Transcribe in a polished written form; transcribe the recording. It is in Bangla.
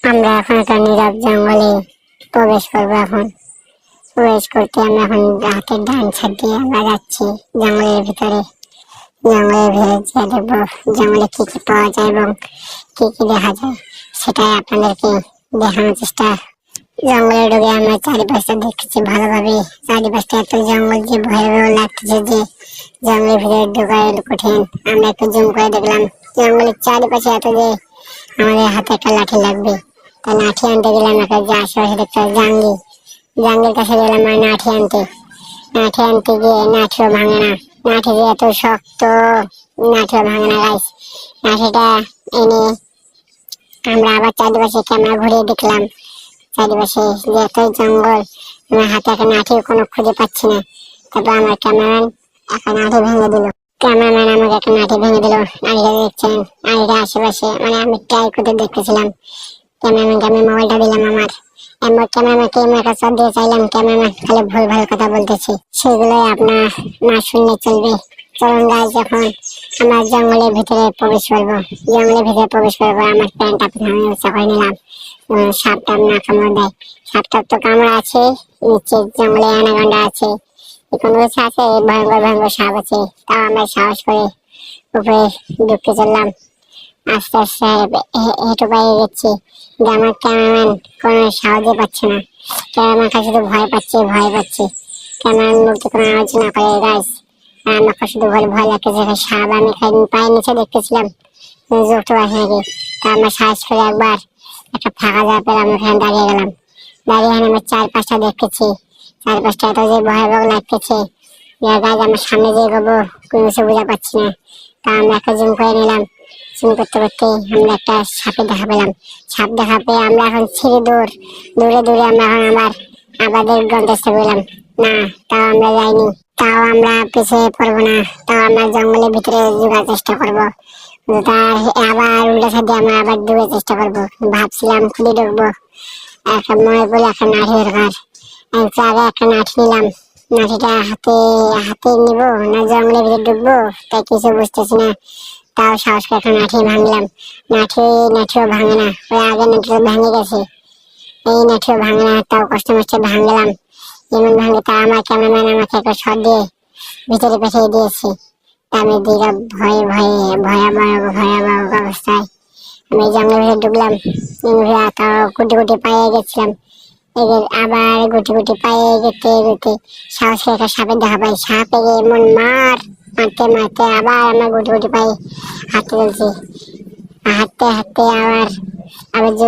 আমরা এখন একটা নীরব জঙ্গলে প্রবেশ করবো। এখন প্রবেশ করতে আমরা এখন হাতের ডান ছাদ দিয়ে আমরা যাচ্ছি জঙ্গলের ভিতরে। জঙ্গলের ভিতরে যেয়ে দেখবো জঙ্গলে কি কি পাওয়া যায় এবং কি কি দেখা যায়, সেটাই আপনাদেরকে দেখানোর চেষ্টা। জঙ্গলে ঢুকে আমরা চারিপাশটা দেখতেছি ভালোভাবে। চারিপাশটা এত জঙ্গল যে ভয়াবহ লাগতেছে যে জঙ্গলের ভিতরে ঢোকা কঠিন। আমরা একটু জুম করে দেখলাম জঙ্গলের চারিপাশে এত যে আমাদের হাতে একটা লাঠি লাগবে। তাই লাঠি আনতে গেলাম। একটা যে আশেপাশে দেখতে জাঙ্গের কাছে গেলাম আর লাঠি আনতে গিয়ে লাঠিও ভাঙে না। লাঠি যে এত শক্ত, লাঠিও ভাঙে না গাইস। লাঠিটা এনে আমরা আবার চারিপাশে ক্যামেরা ঘুরিয়ে দেখলাম চারিপাশে যে এত জঙ্গল, আমার হাতে একটা লাঠিও কোনো খুঁজে পাচ্ছি না। তারপর আমার ক্যামেরাম্যান একটা লাঠি ভেঙে দিল। ক্যামেরাম্যান আমাকে একটা লাঠি ভেঙে দিল। লাঠিটা দেখছেন, লাঠিটা আশেপাশে মানে আমি ট্রাই করতে দেখতেছিলাম। ক্যামেরাম্যানকে আমি মোবাইলটা দিলাম আমার ক্যামেরাম্যানকে আমি একটা শট দিয়ে চাইলাম। ক্যামেরাম্যান খালি ভুল ভাল কথা বলতেছে, সেগুলোই আপনার না শুনলে চলবে। চলুন গাইস, এখন আমরা জঙ্গলের ভিতরে প্রবেশ করবো। আমার প্যান্ট আমি উঁচা করে নিলাম। সাপটা না কামড় দেয়। সাপটার তো কামড় আছে, নিচে জঙ্গলে অ্যানাকন্ডা আছে, কোনো কিছু আছে, ভয়ঙ্কর ভয়ঙ্কর সাপ আছে। তাও আমরা সাহস করে উপরে ঢুকতে চললাম। আস্তে আস্তে হেঁটে পায়ে গেছি যে আমার ক্যামেরাম্যান কোনো সাহায্য পাচ্ছে না। ক্যামেরাম্যান শুধু ভয় পাচ্ছে। ক্যামেরাম্যান মুখে কোনো আওয়াজ না করে গাইস। আমাকে শুধু ভয় লাগতেছে। সাপ আমি পায়ের নিচে দেখতেছিলাম, যোগটা আসে নাকি। তা আমরা সাহস করে একবার একটা ফাঁকা জায়গা পেলাম, ওখানে দাঁড়িয়ে গেলাম। দাঁড়িয়ে আমরা চারপাশটা দেখতেছি। চারপাশটা এত যে ভয়াবহ লাগতেছে গাইস, আমার সামনে যে এগোবো কোনো কিছু বোঝা পাচ্ছি না। তা আমরা একটা জুম করে নিলাম। জুম করতে করতে আমরা একটা সাপের দেখা পেলাম। সাপ দেখা পেয়ে আমরা এখন ছিঁড়ে দৌড়ে আমরা এখন আমাদের গন্তব্যে পেলাম না। তাও আমরা যাইনি, তাও আমরা পিছিয়ে পড়বো না। তাও আমরা জঙ্গলের ভিতরে ঢোকার চেষ্টা করবো। তার আবার উল্টা সাইডে আমরা আবার ঢোকার চেষ্টা করবো। ভাবছিলাম খুবই ঢুকবো, একটা মনে পড়লে একটা লাঠি দরকার। আগে একটা লাঠি নিলাম। লাঠিটা হাতে নিব না জঙ্গলের ভিতরে ঢুকবো তাই কিছু বুঝতেছি না। তাও সাহস করে একটা লাঠি ভাঙলাম। লাঠিও ভাঙে না। ওই আগে লাঠিও ভেঙে গেছে, এই লাঠিও ভাঙে না। তাও কষ্ট মষ্টে ভাঙলাম। যেমন ভাঙে তা আমার ক্যামেরাম্যান আমাকে একটা শট দিয়ে ভিতরে পাঠিয়ে দিয়েছে। তা আমি দিকে ভয়াবহ অবস্থায় আমি জঙ্গলের ভিতরে ঢুকলাম। তাও গুটি পায়ে গেছিলাম। আবার গুটি পায়ে এগোতে সাহস করে একটা সাপের দেখা পাই। সাপ এমন মারতে আবার আমরা গুটি পায়ে হাঁটতে চলছি। হাঁটতে আবার